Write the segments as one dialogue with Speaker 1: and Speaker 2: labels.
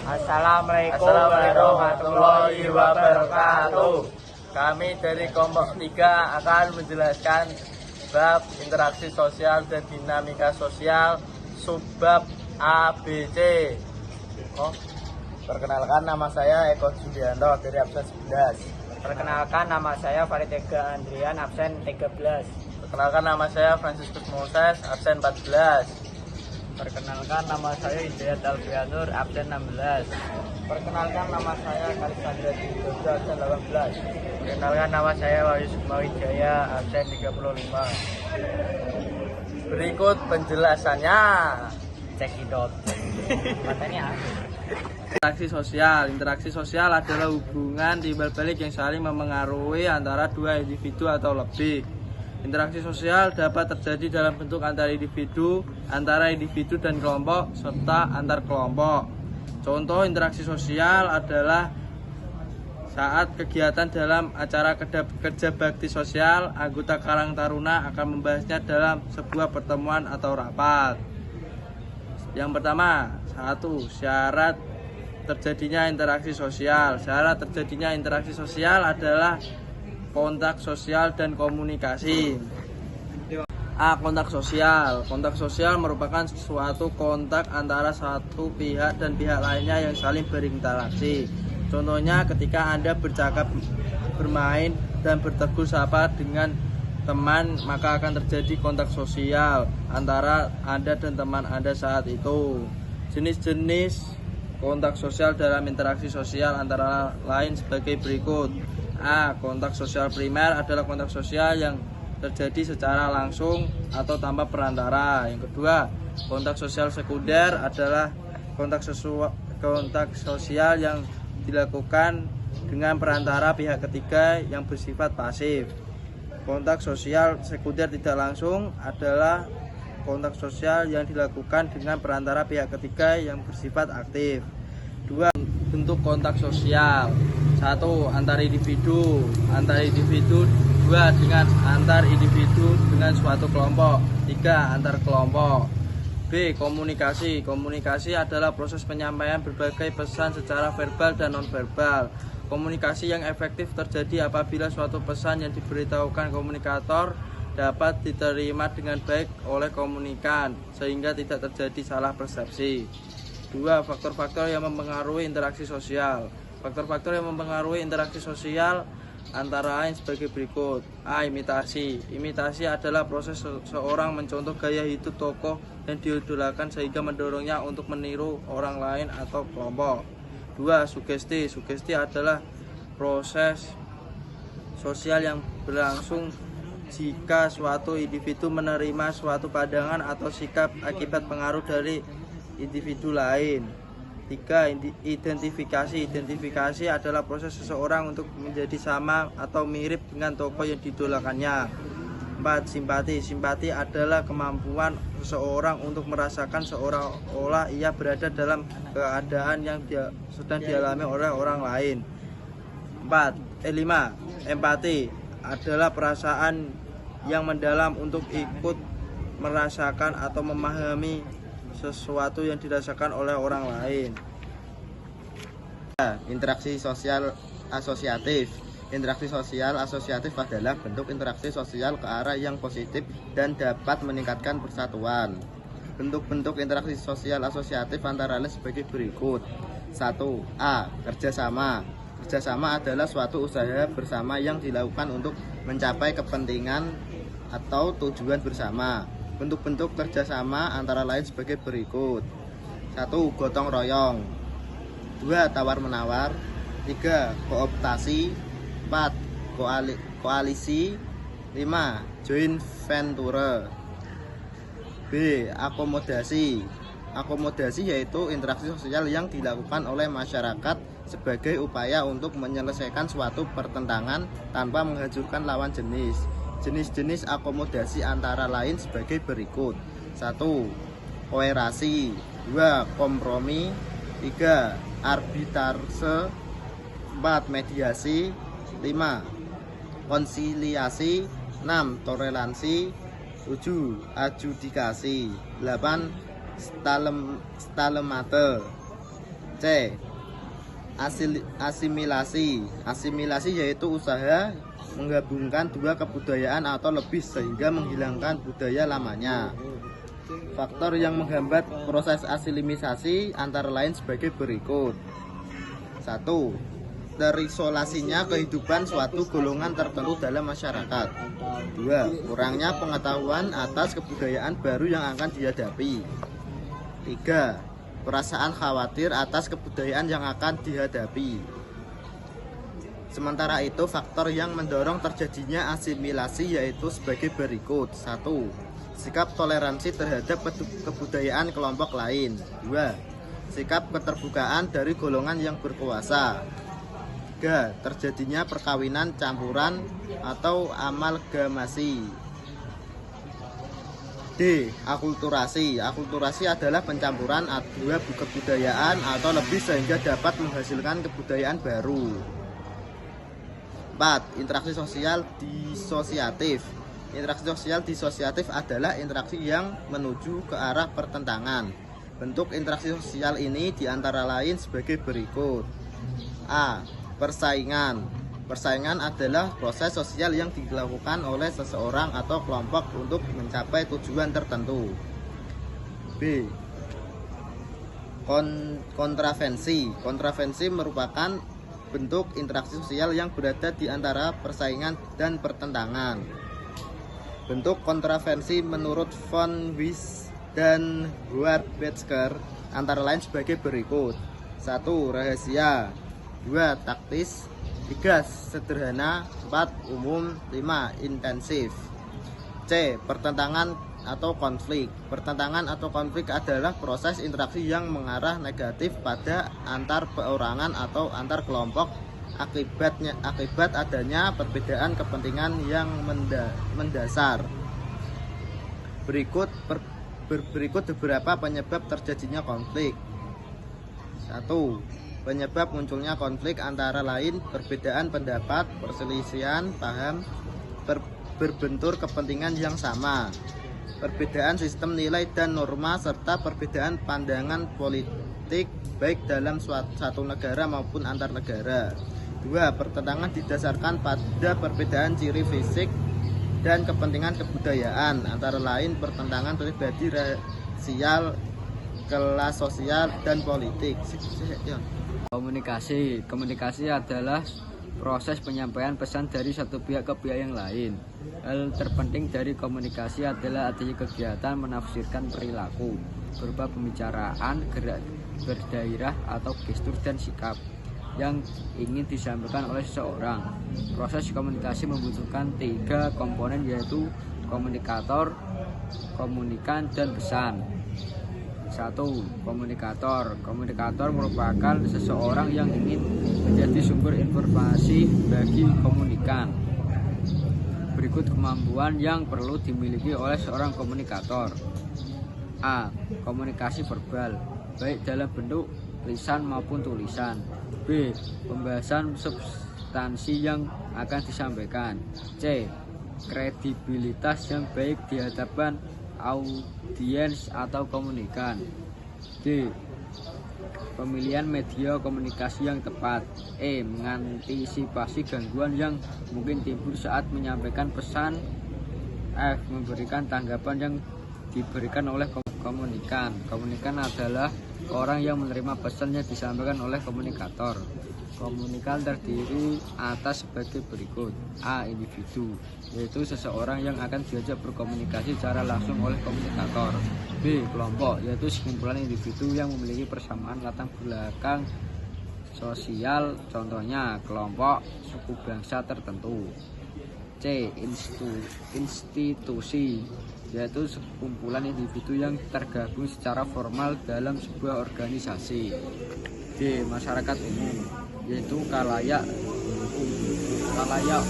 Speaker 1: Assalamualaikum warahmatullahi wabarakatuh. Kami dari kelompok 3 akan menjelaskan bab interaksi sosial dan dinamika sosial subbab ABC. Perkenalkan, nama saya Eko Julianto dari absen 11.
Speaker 2: Perkenalkan, nama saya Farid Ega Andrian, absen 13.
Speaker 1: Perkenalkan, nama saya Franciscus Moses, absen 14.
Speaker 2: Perkenalkan, nama saya Hidayat Alfianur, absen 16.
Speaker 1: Perkenalkan, nama saya Kalisandra Didodo, absen 18.
Speaker 2: Perkenalkan, nama saya Wahyu Sukmawijaya, absen 35.
Speaker 1: Berikut penjelasannya.
Speaker 2: Cekidot. Matanya apa?
Speaker 1: Interaksi sosial adalah hubungan timbal balik yang saling mempengaruhi antara dua individu atau lebih. Interaksi sosial dapat terjadi dalam bentuk antara individu dan kelompok, serta antar kelompok. Contoh interaksi sosial adalah saat kegiatan dalam acara kerja bakti sosial, anggota Karang Taruna akan membahasnya dalam sebuah pertemuan atau rapat. Yang pertama, 1. Syarat terjadinya interaksi sosial. Syarat terjadinya interaksi sosial adalah kontak sosial dan komunikasi. A. Kontak sosial. Kontak sosial merupakan suatu kontak antara satu pihak dan pihak lainnya yang saling berinteraksi. Contohnya ketika Anda bercakap, bermain, dan bertegur sapa dengan teman, maka akan terjadi kontak sosial antara Anda dan teman Anda saat itu. Jenis-jenis kontak sosial dalam interaksi sosial antara lain sebagai berikut. A. Kontak sosial primer adalah kontak sosial yang terjadi secara langsung atau tanpa perantara. Yang kedua, kontak sosial sekunder adalah kontak sosial yang dilakukan dengan perantara pihak ketiga yang bersifat pasif. Kontak sosial sekunder tidak langsung adalah kontak sosial yang dilakukan dengan perantara pihak ketiga yang bersifat aktif. 2. Bentuk kontak sosial. 1. Antar individu. 2. Dengan antar individu dengan suatu kelompok. 3. Antar kelompok. B. Komunikasi. Komunikasi adalah proses penyampaian berbagai pesan secara verbal dan nonverbal. Komunikasi yang efektif terjadi apabila suatu pesan yang diberitahukan komunikator dapat diterima dengan baik oleh komunikan sehingga tidak terjadi salah persepsi. 2. Faktor-faktor yang mempengaruhi interaksi sosial. Faktor-faktor yang mempengaruhi interaksi sosial antara lain sebagai berikut. A. Imitasi. Imitasi adalah proses seorang mencontoh gaya hidup tokoh yang diidolakan sehingga mendorongnya untuk meniru orang lain atau kelompok. 2. Sugesti. Sugesti adalah proses sosial yang berlangsung jika suatu individu menerima suatu pandangan atau sikap akibat pengaruh dari individu lain. 3. Identifikasi. Identifikasi adalah proses seseorang untuk menjadi sama atau mirip dengan tokoh yang didolakannya. 4. Simpati. Simpati adalah kemampuan seseorang untuk merasakan seolah-olah ia berada dalam keadaan yang sedang dialami oleh orang lain. 5. Empati adalah perasaan yang mendalam untuk ikut merasakan atau memahami sesuatu yang dirasakan oleh orang lain.
Speaker 3: Interaksi sosial asosiatif. Interaksi sosial asosiatif adalah bentuk interaksi sosial ke arah yang positif dan dapat meningkatkan persatuan. Bentuk-bentuk interaksi sosial asosiatif antara lain sebagai berikut. 1. A. Kerjasama. Kerjasama adalah suatu usaha bersama yang dilakukan untuk mencapai kepentingan atau tujuan bersama. Bentuk-bentuk kerjasama antara lain sebagai berikut. 1. Gotong royong. 2. Tawar-menawar. 3. Kooptasi. 4. Koalisi. 5. Joint venture. B. Akomodasi. Akomodasi yaitu interaksi sosial yang dilakukan oleh masyarakat sebagai upaya untuk menyelesaikan suatu pertentangan tanpa menghancurkan lawan jenis. Jenis-jenis akomodasi antara lain sebagai berikut. 1. Koerasi. 2. Kompromi. 3. Arbitrase. 4. Mediasi. 5. Konsiliasi. 6. Toleransi. 7. Adjudikasi. 8. Stalemate. C. Asimilasi. Asimilasi yaitu usaha menggabungkan dua kebudayaan atau lebih sehingga menghilangkan budaya lamanya. Faktor yang menghambat proses asimilisasi antara lain sebagai berikut. 1. Terisolasinya kehidupan suatu golongan tertentu dalam masyarakat. 2. Kurangnya pengetahuan atas kebudayaan baru yang akan dihadapi. 3. Perasaan khawatir atas kebudayaan yang akan dihadapi. Sementara itu, faktor yang mendorong terjadinya asimilasi yaitu sebagai berikut. 1. Sikap toleransi terhadap kebudayaan kelompok lain. 2. Sikap keterbukaan dari golongan yang berkuasa. 3. Terjadinya perkawinan campuran atau amalgamasi. D. Akulturasi. Akulturasi adalah pencampuran dua kebudayaan atau lebih sehingga dapat menghasilkan kebudayaan baru. 4. Interaksi sosial disosiatif. Interaksi sosial disosiatif adalah interaksi yang menuju ke arah pertentangan. Bentuk interaksi sosial ini diantara lain sebagai berikut. A. Persaingan. Persaingan adalah proses sosial yang dilakukan oleh seseorang atau kelompok untuk mencapai tujuan tertentu. B. Kontravensi. Kontravensi merupakan bentuk interaksi sosial yang berada di antara persaingan dan pertentangan. Bentuk kontravensi menurut von Wyss dan Howard Metzger antara lain sebagai berikut. 1. Rahasia. 2. Taktis. 3. Sederhana. 4. Umum. 5. Intensif. C. Pertentangan atau konflik. Pertentangan atau konflik adalah proses interaksi yang mengarah negatif pada antar perorangan atau antar kelompok akibat adanya perbedaan kepentingan yang mendasar. Berikut beberapa penyebab terjadinya konflik. 1. Penyebab munculnya konflik antara lain perbedaan pendapat, perselisihan paham, berbentur kepentingan yang sama, perbedaan sistem nilai dan norma, serta perbedaan pandangan politik baik dalam satu negara maupun antar negara. 2. Pertentangan didasarkan pada perbedaan ciri fisik dan kepentingan kebudayaan, antara lain pertentangan pribadi, rasial, kelas sosial, dan politik.
Speaker 4: Komunikasi adalah proses penyampaian pesan dari satu pihak ke pihak yang lain. Hal terpenting dari komunikasi adalah adanya kegiatan menafsirkan perilaku berupa pembicaraan, gerak berdairah atau gestur dan sikap yang ingin disampaikan oleh seseorang. Proses komunikasi membutuhkan 3 komponen, yaitu komunikator, komunikan, dan pesan. 1. Komunikator. Komunikator merupakan seseorang yang ingin menjadi sumber informasi bagi komunikan. Berikut kemampuan yang perlu dimiliki oleh seorang komunikator. A. Komunikasi verbal, baik dalam bentuk lisan maupun tulisan. B. Pembahasan substansi yang akan disampaikan. C. Kredibilitas yang baik di hadapan audiens atau komunikan. D. Pemilihan media komunikasi yang tepat. E. Mengantisipasi gangguan yang mungkin timbul saat menyampaikan pesan. F. Memberikan tanggapan yang diberikan oleh komunikan. Komunikan adalah orang yang menerima pesan yang disampaikan oleh komunikator. Komunikan terdiri atas sebagai berikut. A. Individu, yaitu seseorang yang akan diajak berkomunikasi secara langsung oleh komunikator. B. Kelompok, yaitu sekumpulan individu yang memiliki persamaan latar belakang sosial, contohnya kelompok suku bangsa tertentu. C. Institusi, yaitu sekumpulan individu yang tergabung secara formal dalam sebuah organisasi. D. Masyarakat umum, yaitu khalayak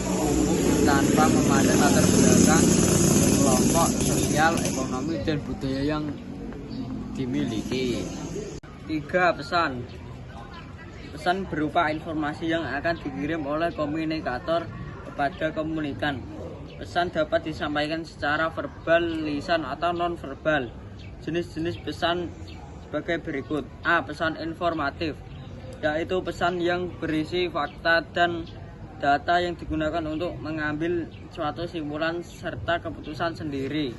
Speaker 4: umum tanpa memandang latar belakang kelompok sosial, ekonomi, dan budaya yang dimiliki.
Speaker 5: 3. Pesan berupa informasi yang akan dikirim oleh komunikator kepada komunikan. Pesan dapat disampaikan secara verbal, lisan, atau non-verbal. Jenis-jenis pesan sebagai berikut. A. Pesan informatif, yaitu pesan yang berisi fakta dan data yang digunakan untuk mengambil suatu simpulan serta keputusan sendiri.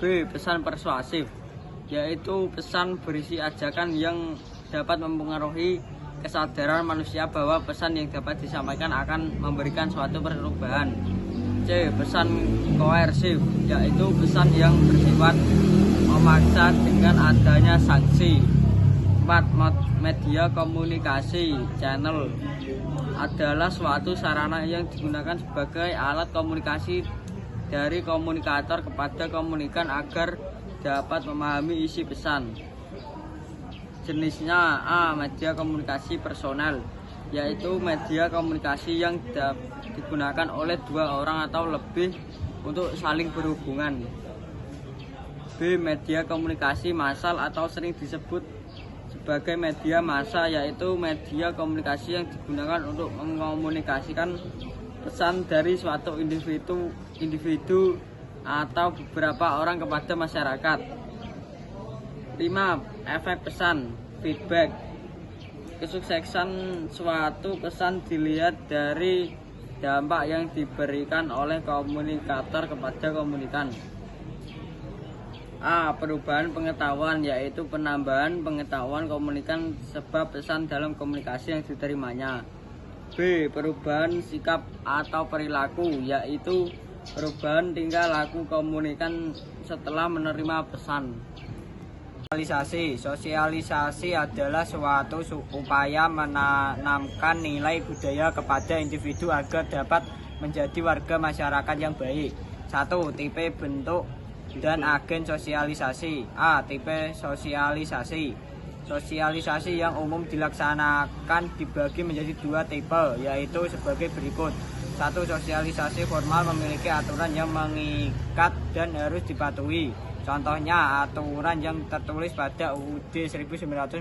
Speaker 5: B. Pesan persuasif, yaitu pesan berisi ajakan yang dapat mempengaruhi kesadaran manusia bahwa pesan yang dapat disampaikan akan memberikan suatu perubahan. C. Pesan koersif, yaitu pesan yang bersifat memaksa dengan adanya sanksi. 4. Media komunikasi channel adalah suatu sarana yang digunakan sebagai alat komunikasi dari komunikator kepada komunikan agar dapat memahami isi pesan. Jenisnya A. Media komunikasi personal, yaitu media komunikasi yang digunakan oleh dua orang atau lebih untuk saling berhubungan. B. Media komunikasi massal atau sering disebut sebagai media massa, yaitu media komunikasi yang digunakan untuk mengkomunikasikan pesan dari suatu individu atau beberapa orang kepada masyarakat. 5. Efek pesan, feedback. Kesuksesan suatu pesan dilihat dari dampak yang diberikan oleh komunikator kepada komunikan. A. Perubahan pengetahuan, yaitu penambahan pengetahuan komunikan sebab pesan dalam komunikasi yang diterimanya. B. Perubahan sikap atau perilaku, yaitu perubahan tingkah laku komunikan setelah menerima pesan. Sosialisasi adalah suatu upaya menanamkan nilai budaya kepada individu agar dapat menjadi warga masyarakat yang baik. 1. Tipe, bentuk, dan agen sosialisasi. A. Tipe sosialisasi. Sosialisasi yang umum dilaksanakan dibagi menjadi dua tipe, yaitu sebagai berikut. 1. Sosialisasi formal memiliki aturan yang mengikat dan harus dipatuhi. Contohnya aturan yang tertulis pada UUD 1945. 2.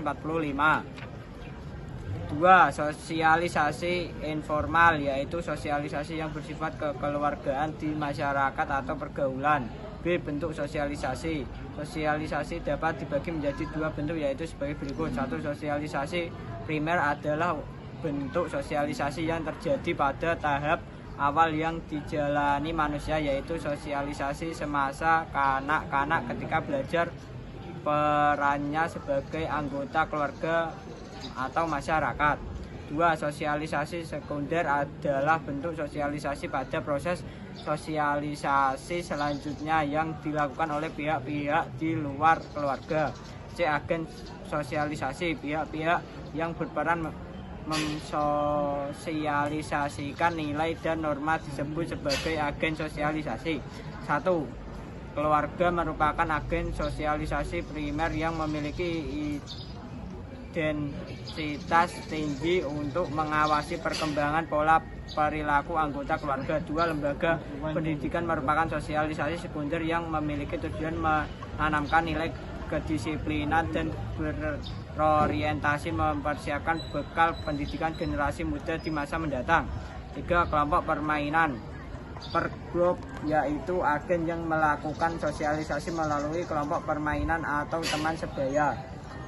Speaker 5: Sosialisasi informal, yaitu sosialisasi yang bersifat kekeluargaan di masyarakat atau pergaulan. B. Bentuk sosialisasi. Sosialisasi dapat dibagi menjadi dua bentuk, yaitu sebagai berikut. 1. Sosialisasi primer adalah bentuk sosialisasi yang terjadi pada tahap awal yang dijalani manusia, yaitu sosialisasi semasa kanak-kanak ketika belajar perannya sebagai anggota keluarga atau masyarakat. 2. Sosialisasi sekunder adalah bentuk sosialisasi pada proses sosialisasi selanjutnya yang dilakukan oleh pihak-pihak di luar keluarga. C. Agen sosialisasi, pihak-pihak yang berperan mensosialisasikan nilai dan norma disebut sebagai agen sosialisasi. 1. Keluarga merupakan agen sosialisasi primer yang memiliki intensitas tinggi untuk mengawasi perkembangan pola perilaku anggota keluarga. 2. Lembaga pendidikan merupakan sosialisasi sekunder yang memiliki tujuan menanamkan nilai kedisiplinan dan berorientasi mempersiapkan bekal pendidikan generasi muda di masa mendatang. 3. Kelompok permainan per grup, yaitu agen yang melakukan sosialisasi melalui kelompok permainan atau teman sebaya.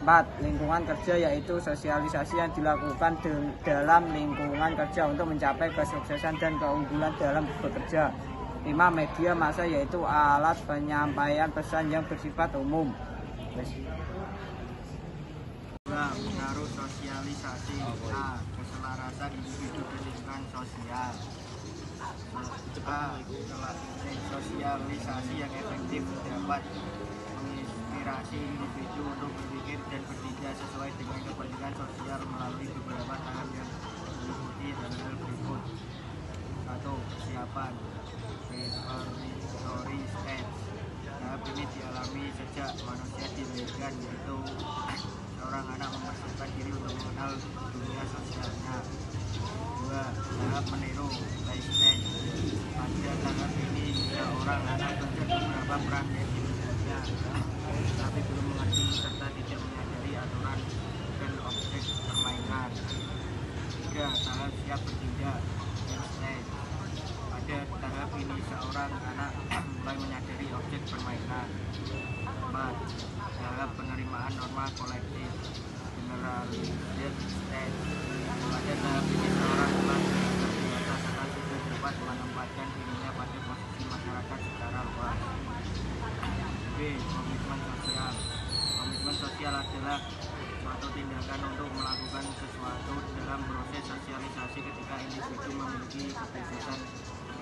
Speaker 5: 4. Lingkungan kerja, yaitu sosialisasi yang dilakukan dalam lingkungan kerja untuk mencapai kesuksesan dan keunggulan dalam bekerja. 5. Media massa, yaitu alat penyampaian pesan yang bersifat umum. Pengaruh sosialisasi. A. Keselarasan individu dan lingkungan sosial. A. Sosialisasi yang efektif dapat menginspirasi individu untuk berpikir dan bertindak sesuai dengan kepentingan sosial melalui beberapa tahap yang meliputi hal-hal berikut. 1. Persiapan preparatory stage. Tahap ini dialami sejak manusia dilahirkan, yaitu seorang anak mempersiapkan diri untuk mengenal dunia sosialnya. 2. Tahap meniru stage. Pada tahap ini seorang anak belajar beberapa peran yang dimilikinya, tapi belum mengerti serta tidak menyadari aturan dan objek permainan. 3. Tahap siap bertindak. Pada tahap ini seorang anak mulai menyadari objek permainan. 4. kolektif. Generalisir state. Pada tahap ini seorang telah terbiasa serta sudah dapat menempatkan dirinya pada posisi masyarakat secara luas. B. Komitmen sosial. Komitmen sosial adalah suatu tindakan untuk melakukan sesuatu dalam proses sosialisasi ketika individu memiliki kebebasan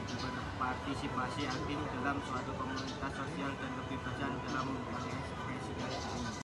Speaker 5: berpartisipasi aktif dalam suatu komunitas sosial dan kebebasan dalam mengekspresikan diri.